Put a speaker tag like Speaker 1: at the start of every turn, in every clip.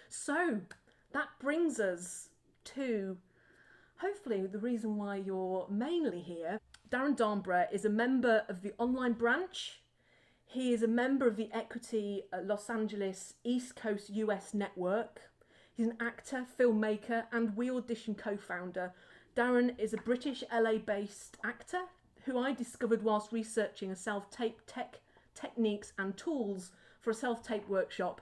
Speaker 1: So that brings us to hopefully the reason why you're mainly here. Darren Darnborough is a member of the online branch. He is a member of the Equity Los Angeles East Coast US network. He's an actor, filmmaker, and We Audition co-founder. Darren is a British LA-based actor who I discovered whilst researching a self-tape techniques and tools for a self-tape workshop.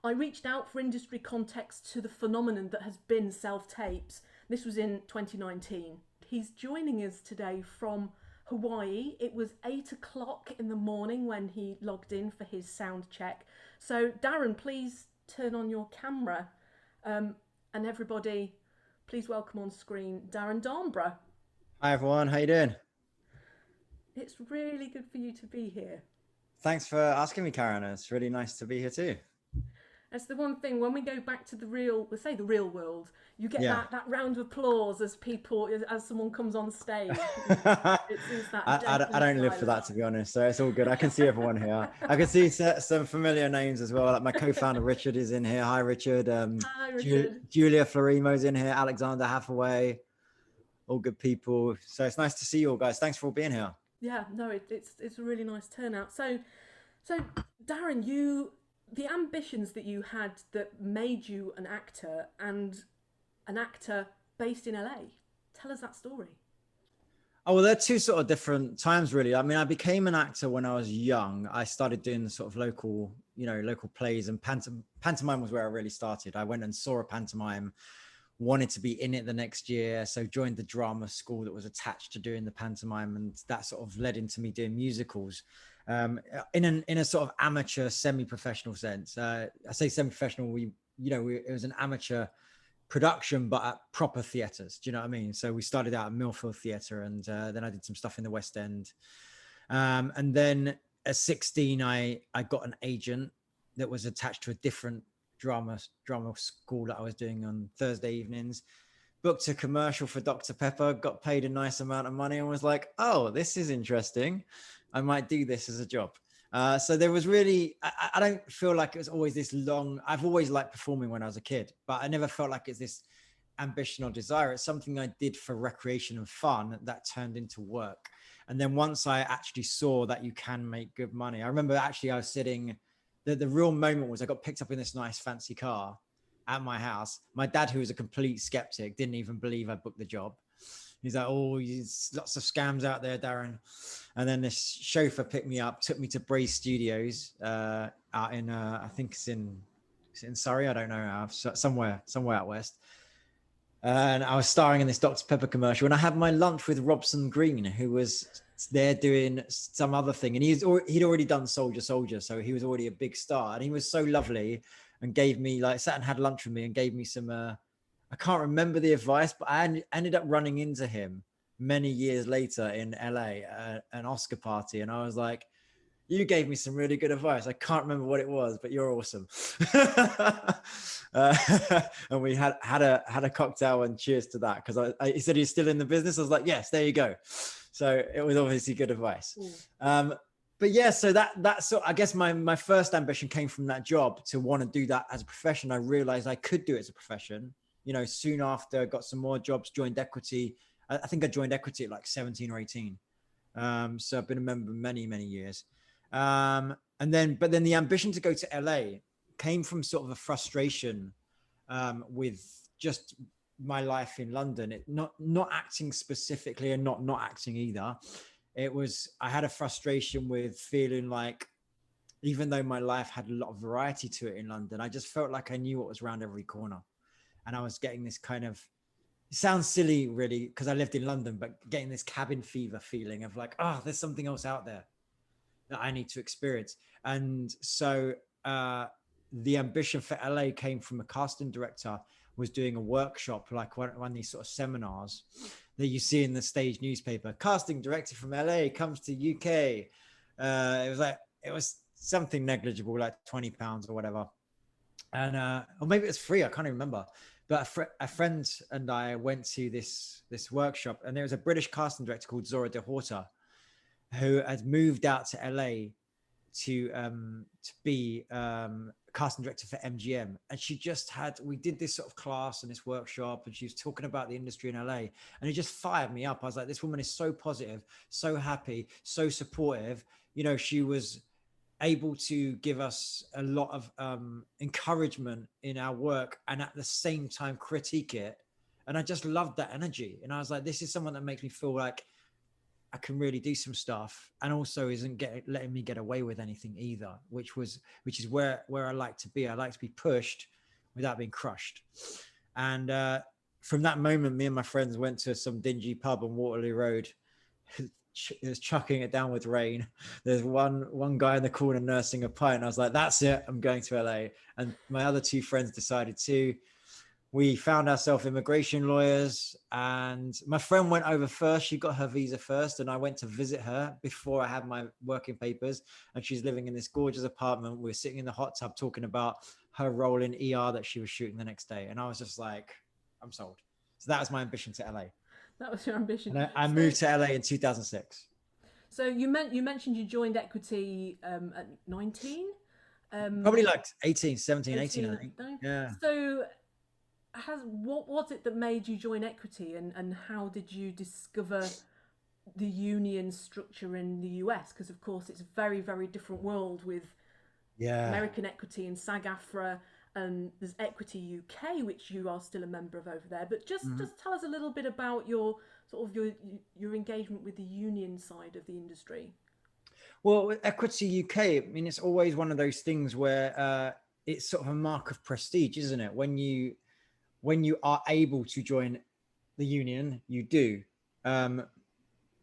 Speaker 1: I reached out for industry context to the phenomenon that has been self-tapes. This was in 2019. He's joining us today from Hawaii. It was 8 o'clock in the morning when he logged in for his sound check. So Darren, please turn on your camera. And everybody, please welcome on screen Darren Darnborough.
Speaker 2: Hi everyone, how you doing?
Speaker 1: It's really good for you to be here.
Speaker 2: Thanks for asking me, Caron. It's really nice to be here too.
Speaker 1: That's the one thing, when we go back to the real world, you get that round of applause as someone comes on stage. It's that
Speaker 2: I don't live for that, to be honest, so it's all good. I can see everyone here. I can see some familiar names as well. Like my co-founder Richard is in here. Hi Richard.
Speaker 1: Hi Richard.
Speaker 2: Julia Florimo's in here. Alexander Hathaway. All good people. So it's nice to see you all, guys. Thanks for all being here.
Speaker 1: Yeah, no, it's a really nice turnout. So Darren, the ambitions that you had that made you an actor, and an actor based in LA. Tell us that story.
Speaker 2: Oh, well, they're two sort of different times, really. I mean, I became an actor when I was young. I started doing the sort of local plays, and pantomime was where I really started. I went and saw a pantomime, wanted to be in it the next year, so joined the drama school that was attached to doing the pantomime, and that sort of led into me doing musicals. In a sort of amateur, semi-professional sense. I say semi-professional. It was an amateur production, but at proper theatres. Do you know what I mean? So we started out at Millfield Theatre, and then I did some stuff in the West End. And then at 16, I got an agent that was attached to a different drama school that I was doing on Thursday evenings. Booked a commercial for Dr. Pepper, got paid a nice amount of money, and was like, oh, this is interesting. I might do this as a job. So there was really, I don't feel like it was always this long. I've always liked performing when I was a kid, but I never felt like it's this ambition or desire. It's something I did for recreation and fun that turned into work. And then once I actually saw that you can make good money, I remember actually I was sitting, the real moment was I got picked up in this nice fancy car at my house. My dad, who was a complete skeptic, didn't even believe I booked the job. He's like, oh, there's lots of scams out there, Darren. And then this chauffeur picked me up, took me to Braze Studios out in, I think it's in Surrey. I don't know, somewhere out west. And I was starring in this Dr. Pepper commercial, and I had my lunch with Robson Green, who was there doing some other thing. And he'd already done Soldier, so he was already a big star. And he was so lovely and gave me, sat and had lunch with me and gave me some, I can't remember the advice, but I ended up running into him many years later in LA at an Oscar party. And I was like, you gave me some really good advice. I can't remember what it was, but you're awesome. And we had a cocktail and cheers to that. Cause he said he's still in the business. I was like, yes, there you go. So it was obviously good advice. But yeah, so that's I guess my first ambition came from that job to want to do that as a profession. I realized I could do it as a profession. Soon after, got some more jobs, joined Equity. I think I joined Equity at like 17 or 18. So I've been a member many, many years. But then the ambition to go to LA came from sort of a frustration with just my life in London. Not acting specifically, and not acting either. I had a frustration with feeling like, even though my life had a lot of variety to it in London, I just felt like I knew what was around every corner. And I was getting this kind of, it sounds silly really, because I lived in London, but getting this cabin fever feeling of like, oh, there's something else out there that I need to experience. And so the ambition for LA came from a casting director was doing a workshop, like one of these sort of seminars that you see in the stage newspaper. Casting director from LA comes to UK. It was something negligible, like £20 or whatever. And or maybe it was free, I can't even remember. But a friend and I went to this workshop, and there was a British casting director called Zora de Horta, who had moved out to LA to be casting director for MGM, and we did this sort of class and this workshop, and she was talking about the industry in LA, and it just fired me up. I was like, this woman is so positive, so happy, so supportive. You know, she was able to give us a lot of encouragement in our work, and at the same time critique it. And I just loved that energy. And I was like, this is someone that makes me feel like I can really do some stuff, and also isn't letting me get away with anything either, which is where I like to be. I like to be pushed without being crushed. And from that moment, me and my friends went to some dingy pub on Waterloo Road. It was chucking it down with rain. There's one guy in the corner nursing a pint. I was like, that's it, I'm going to LA. And my other two friends decided to. We found ourselves immigration lawyers, and my friend went over first. She got her visa first, and I went to visit her before I had my working papers. And she's living in this gorgeous apartment. We were sitting in the hot tub talking about her role in ER that she was shooting the next day. And I was just like, I'm sold. So that was my ambition to LA.
Speaker 1: That was your ambition.
Speaker 2: And I moved to LA in 2006.
Speaker 1: So you mentioned you joined Equity at 19?
Speaker 2: Probably like 18, 17, 18, I think. Yeah.
Speaker 1: So what was it that made you join Equity, and how did you discover the union structure in the US? Because of course it's a very, very different world with American Equity and SAG-AFTRA, and there's Equity UK, which you are still a member of over there. But just tell us a little bit about your sort of your engagement with the union side of the industry.
Speaker 2: Well, with Equity UK, I mean, it's always one of those things where it's sort of a mark of prestige, isn't it? When you are able to join the union, you do.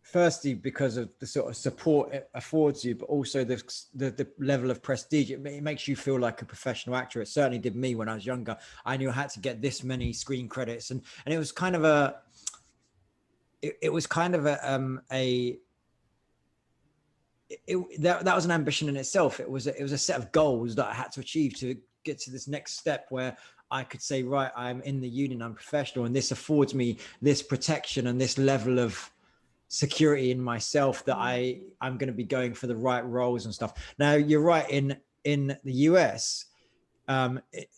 Speaker 2: Firstly, because of the sort of support it affords you, but also the level of prestige. It makes you feel like a professional actor. It certainly did me when I was younger. I knew I had to get this many screen credits, and it was kind of that was an ambition in itself. It was a set of goals that I had to achieve to get to this next step where I could say, right, I'm in the union, I'm professional, and this affords me this protection and this level of security in myself that I'm going to be going for the right roles and stuff. Now, you're right, in the US,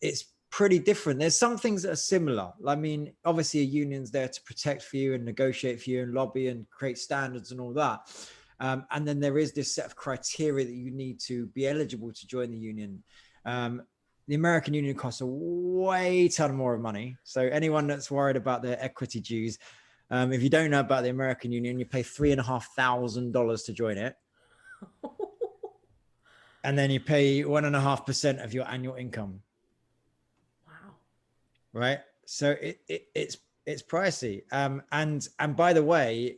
Speaker 2: it's pretty different. There's some things that are similar. I mean, obviously a union's there to protect for you and negotiate for you and lobby and create standards and all that. And then there is this set of criteria that you need to be eligible to join the union. The American union costs a way ton more money. So anyone that's worried about their equity dues, if you don't know about the American union, you pay $3,500 to join it. And then you pay 1.5% of your annual income.
Speaker 1: Wow.
Speaker 2: Right. So it's pricey. And by the way,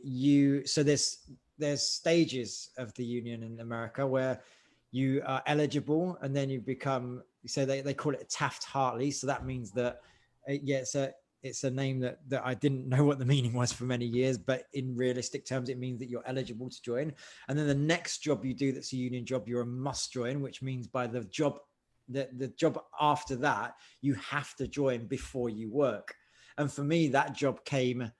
Speaker 2: there's stages of the union in America where you are eligible, and then you become, so they call it a Taft-Hartley. So that means that, it's a name that I didn't know what the meaning was for many years, but in realistic terms, it means that you're eligible to join. And then the next job you do that's a union job, you're a must join, which means by the job after that, you have to join before you work. And for me, that job came,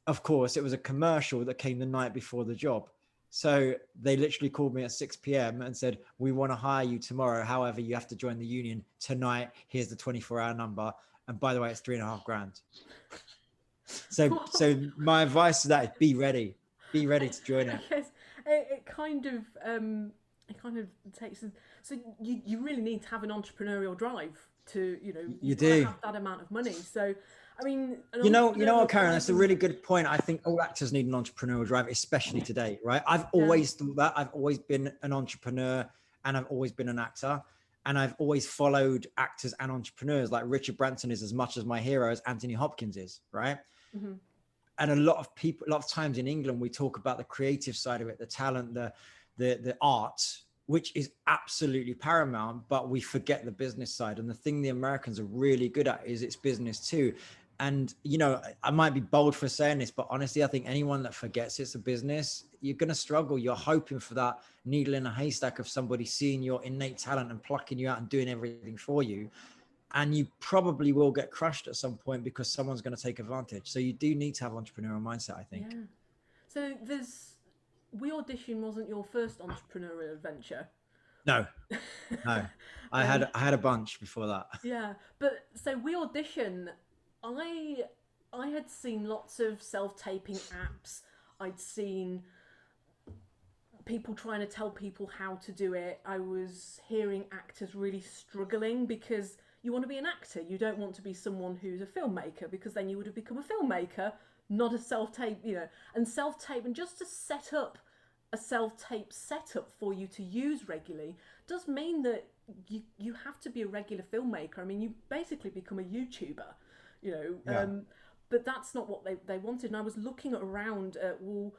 Speaker 2: of course, it was a commercial that came the night before the job. So they literally called me at 6 p.m. and said, we want to hire you tomorrow. However, you have to join the union tonight. Here's the 24-hour number. And by the way, it's $3,500. So my advice to that is be ready to join it.
Speaker 1: Yes, it kind of takes. So you really need to have an entrepreneurial drive to, you do have that amount of money. So, I mean,
Speaker 2: you know what, Caron, that's a really good point. I think all actors need an entrepreneurial drive, especially today, right? I've always thought that. I've always been an entrepreneur, and I've always been an actor. And I've always followed actors and entrepreneurs. Like Richard Branson is as much as my hero as Anthony Hopkins is, right? Mm-hmm. And a lot of times in England, we talk about the creative side of it, the talent, the art, which is absolutely paramount, but we forget the business side. And the thing the Americans are really good at is it's business too. And, I might be bold for saying this, but honestly, I think anyone that forgets it's a business, you're going to struggle. You're hoping for that needle in a haystack of somebody seeing your innate talent and plucking you out and doing everything for you. And you probably will get crushed at some point because someone's going to take advantage. So you do need to have entrepreneurial mindset, I think.
Speaker 1: Yeah. So We Audition wasn't your first entrepreneurial adventure.
Speaker 2: No, no. I had a bunch before that.
Speaker 1: Yeah, but so We Audition, I I had seen lots of self-taping apps. I'd seen people trying to tell people how to do it. I was hearing actors really struggling because you want to be an actor. You don't want to be someone who's a filmmaker, because then you would have become a filmmaker, not a self-tape, and self-tape, and just to set up a self-tape setup for you to use regularly does mean that you have to be a regular filmmaker. I mean, you basically become a YouTuber, you know.
Speaker 2: Yeah.
Speaker 1: But that's not what they wanted. And I was looking around at, well,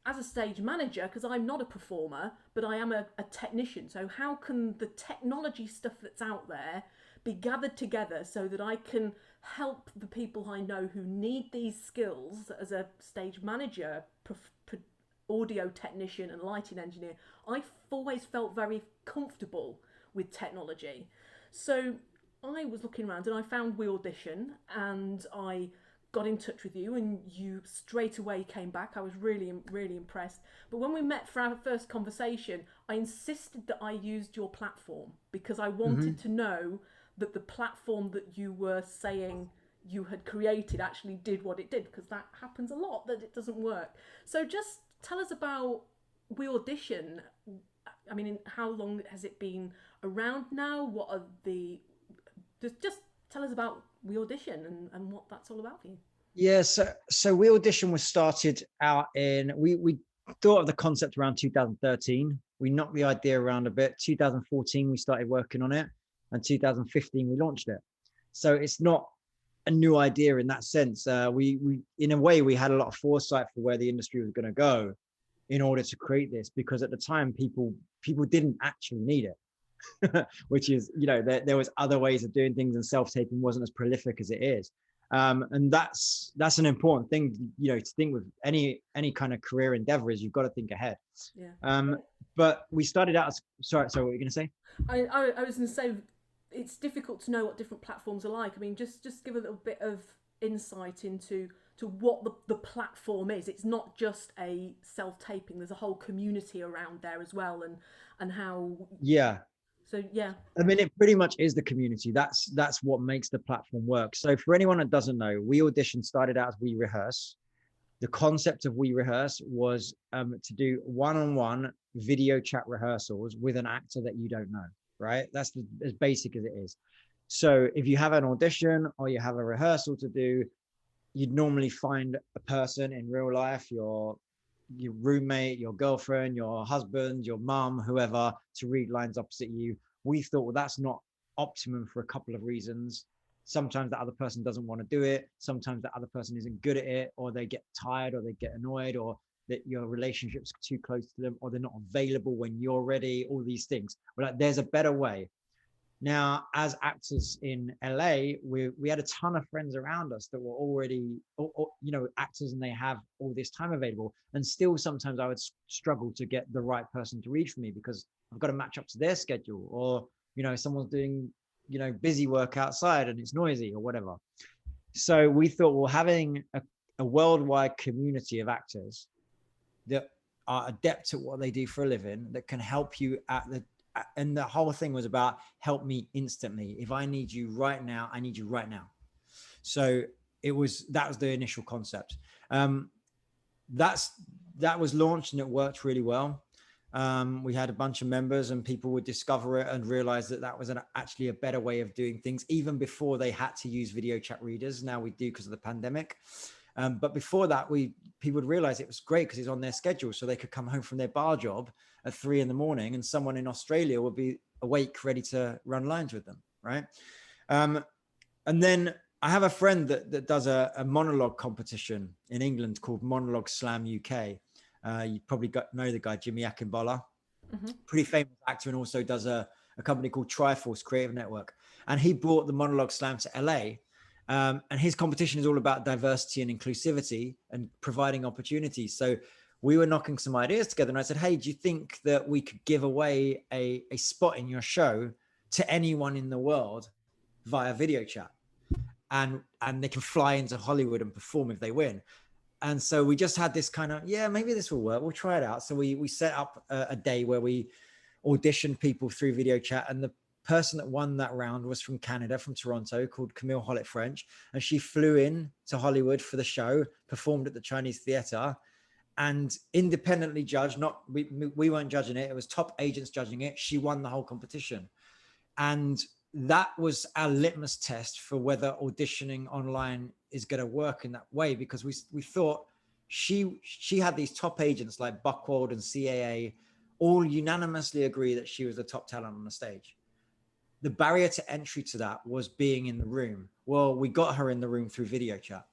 Speaker 1: as a stage manager, because I'm not a performer, but I am a technician. So how can the technology stuff that's out there be gathered together so that I can help the people I know who need these skills as a stage manager, audio technician and lighting engineer? I've always felt very comfortable with technology. So I was looking around and I found We Audition, and I got in touch with you, and you straight away came back. I was really, really impressed. But when we met for our first conversation, I insisted that I used your platform because I wanted to know that the platform that you were saying you had created actually did what it did, because that happens a lot, that it doesn't work. So just tell us about We Audition. I mean, how long has it been around now? What are the... Just tell us about We Audition and what that's all about for you.
Speaker 2: Yeah, so We Audition was started out in, we thought of the concept around 2013. We knocked the idea around a bit. 2014, we started working on it, and 2015, we launched it. So it's not a new idea in that sense. We in a way, we had a lot of foresight for where the industry was going to go in order to create this, because at the time, people didn't actually need it. Which is, there was other ways of doing things, and self-taping wasn't as prolific as it is. And that's an important thing, to think with any kind of career endeavor, is you've got to think ahead.
Speaker 1: Yeah.
Speaker 2: But we started out as, sorry, what were you going to say?
Speaker 1: I was going to say, it's difficult to know what different platforms are like. I mean, just give a little bit of insight into what the platform is. It's not just a self-taping. There's a whole community around there as well, and how...
Speaker 2: Yeah.
Speaker 1: So yeah,
Speaker 2: I mean, it pretty much is the community. That's what makes the platform work. So for anyone that doesn't know, We Audition started out as We Rehearse. The concept of We Rehearse was to do one-on-one video chat rehearsals with an actor that you don't know, right? That's as basic as it is. So if you have an audition or you have a rehearsal to do, you'd normally find a person in real life, your roommate, your girlfriend, your husband, your mum, whoever, to read lines opposite you. We thought, well, that's not optimum for a couple of reasons. Sometimes the other person doesn't want to do it. Sometimes the other person isn't good at it, or they get tired, or they get annoyed, or that your relationship's too close to them, or they're not available when you're ready. All these things. We're like, there's a better way. Now, as actors in LA, we had a ton of friends around us that were already, actors, and they have all this time available. And still, sometimes I would struggle to get the right person to read for me, because I've got to match up to their schedule, or, someone's doing, busy work outside and it's noisy or whatever. So we thought, well, having a worldwide community of actors that are adept at what they do for a living, that can help you and the whole thing was about help me instantly. If I need you right now, I need you right now. So that was the initial concept. That was launched, and it worked really well. We had a bunch of members, and people would discover it and realize that was actually a better way of doing things, even before they had to use video chat readers. Now we do because of the pandemic. But before that, people would realize it was great because it's on their schedule. So they could come home from their bar job at 3 a.m, and someone in Australia would be awake, ready to run lines with them, right? And then I have a friend that does a monologue competition in England called Monologue Slam UK. You probably know the guy, Jimmy Akínbọ́lá, pretty famous actor, and also does a company called Triforce Creative Network. And he brought the Monologue Slam to LA. And his competition is all about diversity and inclusivity and providing opportunities. So we were knocking some ideas together, and I said, hey, do you think that we could give away a spot in your show to anyone in the world via video chat? And they can fly into Hollywood and perform if they win. And so we just had this kind of, maybe this will work. We'll try it out. So we set up a day where we auditioned people through video chat. And the person that won that round was from Canada, from Toronto, called Camille Hollett French. And she flew in to Hollywood for the show, performed at the Chinese Theatre, and independently judged. Not we weren't judging it. It was top agents judging it. She won the whole competition. And that was our litmus test for whether auditioning online is going to work in that way, because we thought she had these top agents like Buchwald and CAA all unanimously agree that she was the top talent on the stage. The barrier to entry to that was being in the room. Well, we got her in the room through video chat.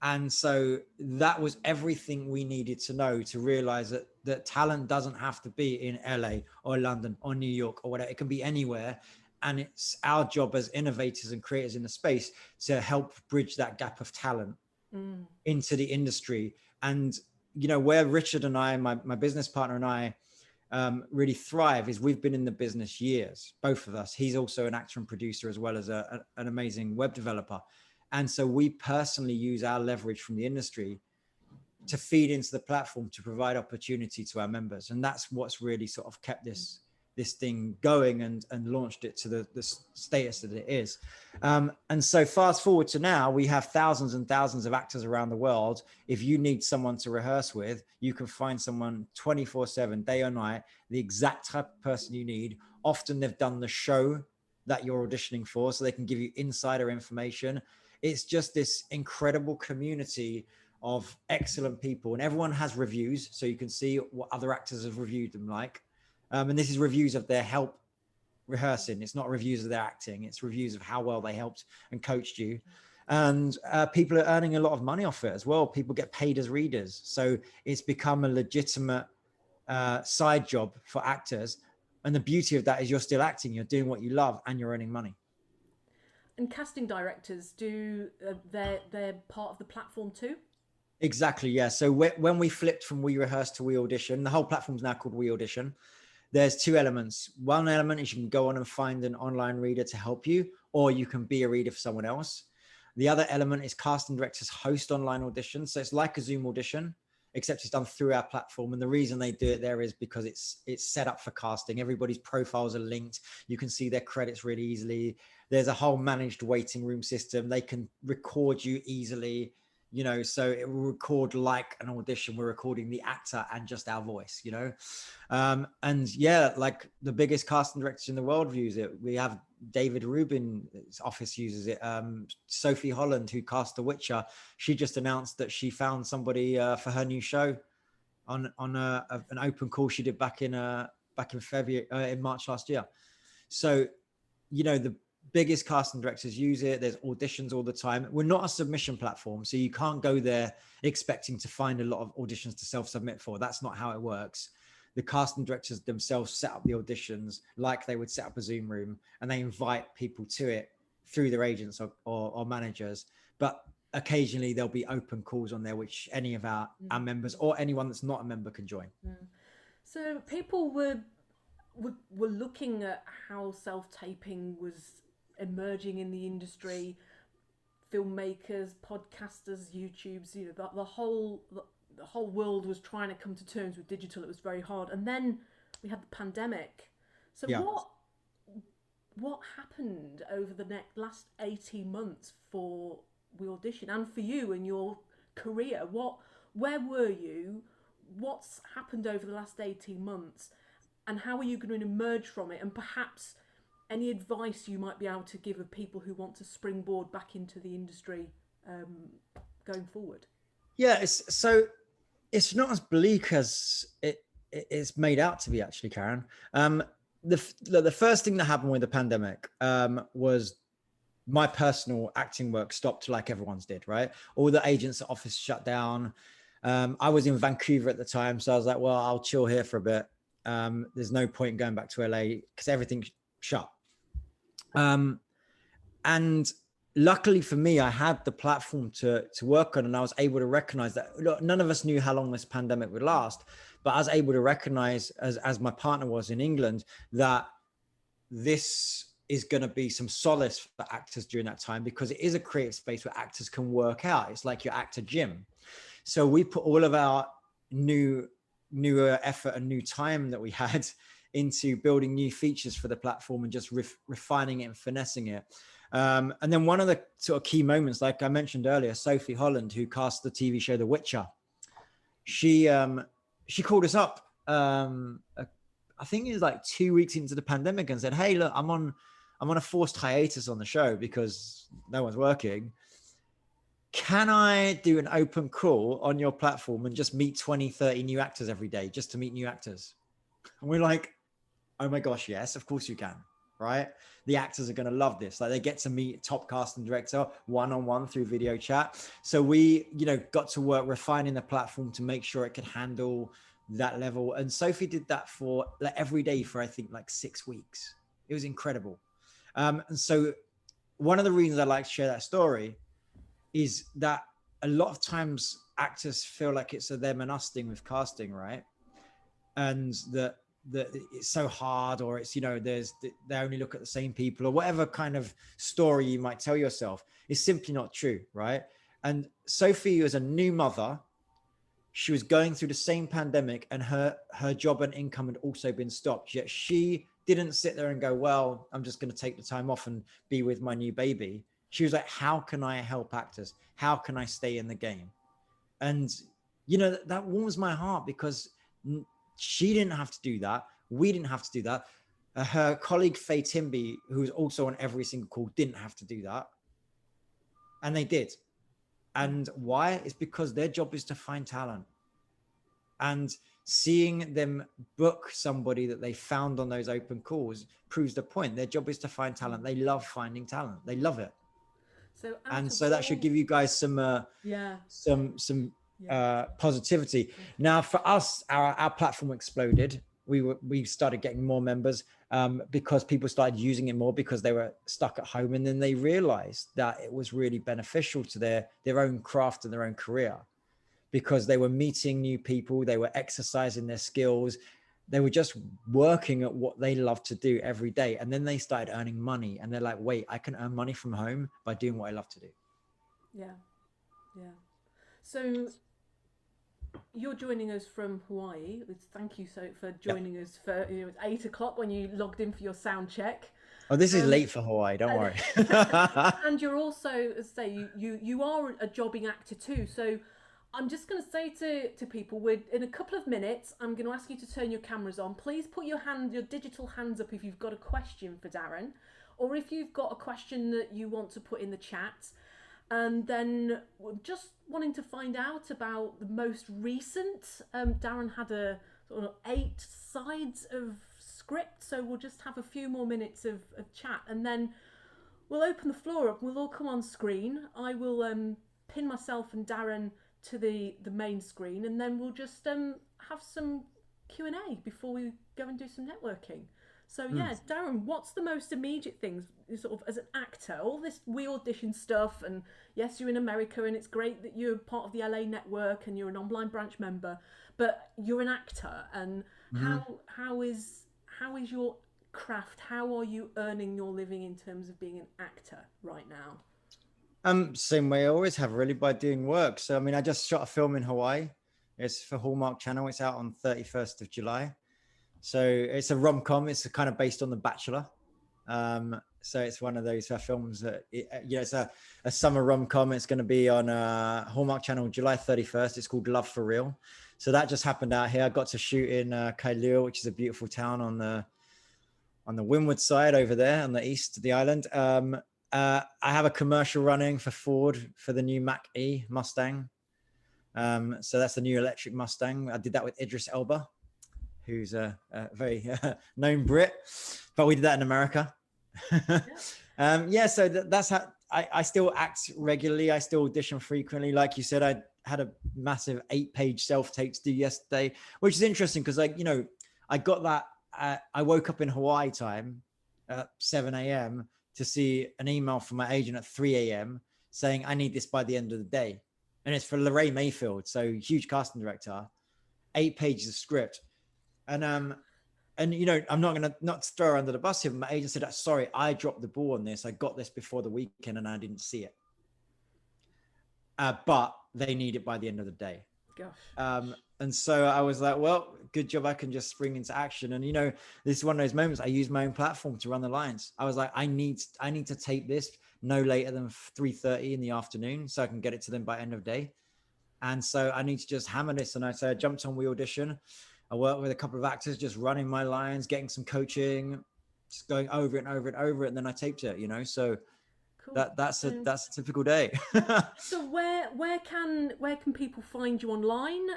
Speaker 2: And so that was everything we needed to know to realize that talent doesn't have to be in LA or London or New York or whatever. It can be anywhere. And it's our job as innovators and creators in the space to help bridge that gap of talent into the industry. And, you know, where Richard and I, my business partner and I, really thrive is we've been in the business years, both of us. He's also an actor and producer as well as an amazing web developer. And so we personally use our leverage from the industry to feed into the platform to provide opportunity to our members. And that's what's really sort of kept this thing going and launched it to the status that it is. And so fast forward to now, we have thousands and thousands of actors around the world. If you need someone to rehearse with, you can find someone 24/7, day or night, the exact type of person you need. Often they've done the show that you're auditioning for, so they can give you insider information. It's just this incredible community of excellent people, and everyone has reviews, so you can see what other actors have reviewed them like. And this is reviews of their help rehearsing. It's not reviews of their acting. It's reviews of how well they helped and coached you. And people are earning a lot of money off it as well. People get paid as readers. So it's become a legitimate side job for actors. And the beauty of that is you're still acting, you're doing what you love, and you're earning money.
Speaker 1: And casting directors, they're part of the platform too?
Speaker 2: Exactly, yeah. So when we flipped from We Rehearse to We Audition, the whole platform's now called We Audition. There's two elements. One element is you can go on and find an online reader to help you, or you can be a reader for someone else. The other element is casting directors host online auditions. So it's like a Zoom audition, except it's done through our platform. And the reason they do it there is because it's set up for casting. Everybody's profiles are linked. You can see their credits really easily. There's a whole managed waiting room system. They can record you easily. You know, so it will record like an audition. We're recording the actor and just our voice, you know? And yeah, like the biggest casting directors in the world use it. We have David Rubin's office uses it. Sophie Holland, who cast The Witcher, she just announced that she found somebody for her new show on an open call she did back in February, in March last year. So, you know, the biggest casting directors use it. There's auditions all the time. We're not a submission platform, so you can't go there expecting to find a lot of auditions to self-submit for. That's not how it works. The casting directors themselves set up the auditions like they would set up a Zoom room, and they invite people to it through their agents or managers. But occasionally there'll be open calls on there, which any of our members or anyone that's not a member can join.
Speaker 1: So people were looking at how self-taping was emerging in the industry. Filmmakers, podcasters, YouTubes, you know, the whole world was trying to come to terms with digital. It was very hard, and then we had the pandemic. So what happened over the last 18 months for We Audition and for you and your career? Where were you? What's happened over the last 18 months, and how are you going to emerge from it? And perhaps any advice you might be able to give of people who want to springboard back into the industry going forward?
Speaker 2: Yeah, it's not as bleak as it's made out to be, actually, Caron. The first thing that happened with the pandemic was my personal acting work stopped like everyone's did, right? All the agents' office shut down. I was in Vancouver at the time, so I was like, well, I'll chill here for a bit. There's no point going back to LA because everything's shut. And luckily for me, I had the platform to work on, and I was able to recognize that, look, none of us knew how long this pandemic would last, but I was able to recognize, as my partner was in England, that this is going to be some solace for actors during that time, because it is a creative space where actors can work out. It's like your actor gym. So we put all of our newer effort and new time that we had into building new features for the platform and just refining it and finessing it. And then one of the sort of key moments, like I mentioned earlier, Sophie Holland, who cast the TV show The Witcher, she called us up, I think it was like 2 weeks into the pandemic, and said, hey, look, I'm on a forced hiatus on the show because no one's working. Can I do an open call on your platform and just meet 20, 30 new actors every day, just to meet new actors? And we're like, oh my gosh, yes, of course you can, right? The actors are going to love this. Like, they get to meet top casting director one-on-one through video chat. So we, got to work refining the platform to make sure it could handle that level. And Sophie did that for like every day for, I think, like 6 weeks. It was incredible. And so one of the reasons I like to share that story is that a lot of times actors feel like it's a them and us thing with casting, right? And that it's so hard, or it's, they only look at the same people, or whatever kind of story you might tell yourself is simply not true, right? And Sophie was a new mother. She was going through the same pandemic, and her job and income had also been stopped. Yet she didn't sit there and go, well, I'm just going to take the time off and be with my new baby. She was like, how can I help actors? How can I stay in the game? And, that warms my heart, because she didn't have to do that. We didn't have to do that. Her colleague, Faye Timby, who's also on every single call, didn't have to do that. And they did. And why? It's because their job is to find talent. And seeing them book somebody that they found on those open calls proves the point. Their job is to find talent. They love finding talent. They love it. So that should give you guys some positivity. Now, for us, our platform exploded. We started getting more members because people started using it more because they were stuck at home, and then they realized that it was really beneficial to their own craft and their own career, because they were meeting new people, they were exercising their skills, they were just working at what they love to do every day. And then they started earning money, and they're like, wait, I can earn money from home by doing what I love to do.
Speaker 1: Yeah. So you're joining us from Hawaii. Thank you for joining us for it's 8 o'clock when you logged in for your sound check.
Speaker 2: Oh, this is late for Hawaii, don't worry.
Speaker 1: And you're also, as I say, you are a jobbing actor too. So I'm just going to say to people, in a couple of minutes, I'm going to ask you to turn your cameras on. Please put your digital hands up if you've got a question for Darren, or if you've got a question that you want to put in the chat. And then we're just wanting to find out about the most recent. Darren had a sort of 8 sides of script, so we'll just have a few more minutes of chat, and then we'll open the floor up. We'll all come on screen. I will pin myself and Darren to the main screen, and then we'll just have some Q&A before we go and do some networking. So yeah, Darren, what's the most immediate things, sort of as an actor, all this We Audition stuff, and yes, you're in America and it's great that you're part of the LA network and you're an online branch member, but you're an actor, and how is your craft? How are you earning your living in terms of being an actor right now?
Speaker 2: Same way I always have, really, by doing work. So I mean, I just shot a film in Hawaii. It's for Hallmark Channel. It's out on 31st of July. So it's a rom-com. It's kind of based on The Bachelor. So it's one of those films that, it's a summer rom-com. It's going to be on Hallmark Channel July 31st. It's called Love for Real. So that just happened out here. I got to shoot in Kailua, which is a beautiful town on the windward side over there on the east of the island. I have a commercial running for Ford for the new Mach-E Mustang. So that's the new electric Mustang. I did that with Idris Elba, who's a very known Brit, but we did that in America. So that's how I still act regularly. I still audition frequently. Like you said, I had a massive 8-page self-tape to do yesterday, which is interesting because I got that. I woke up in Hawaii time at 7 a.m. to see an email from my agent at 3 a.m. saying I need this by the end of the day. And it's for Lorraine Mayfield, so huge casting director, 8 pages of script. And I'm not going to throw her under the bus here, but my agent said, sorry, I dropped the ball on this. I got this before the weekend and I didn't see it. But they need it by the end of the day.
Speaker 1: Gosh.
Speaker 2: And so I was like, well, good job I can just spring into action. And, you know, this is one of those moments I use my own platform to run the lines. I was like, I need to tape this no later than 3:30 in the afternoon so I can get it to them by end of day. And so I need to just hammer this. And I jumped on We Audition. I worked with a couple of actors, just running my lines, getting some coaching, just going over it and over it and over it. And then I taped it, you know, so cool. That's a typical day.
Speaker 1: So where can people find you online?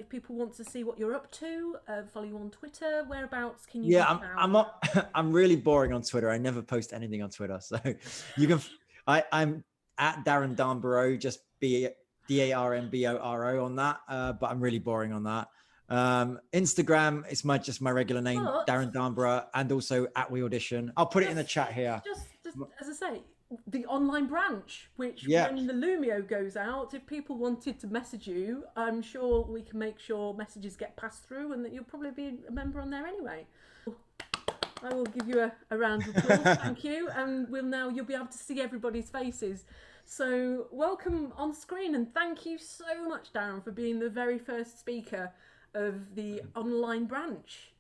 Speaker 1: If people want to see what you're up to, follow you on Twitter, whereabouts can you?
Speaker 2: Yeah, I'm really boring on Twitter. I never post anything on Twitter. So you can, I'm at Darren Darnborough, just DARNBORO on that. But I'm really boring on that. Instagram is just my regular name, Darren Darnborough, and also at We Audition. I'll put it in the chat here.
Speaker 1: Just as I say, the online branch, which when the Lumio goes out, if people wanted to message you, I'm sure we can make sure messages get passed through, and that you'll probably be a member on there anyway. I will give you a round of applause. Thank you, and you'll be able to see everybody's faces. So welcome on screen, and thank you so much, Darren, for being the very first speaker of the online branch.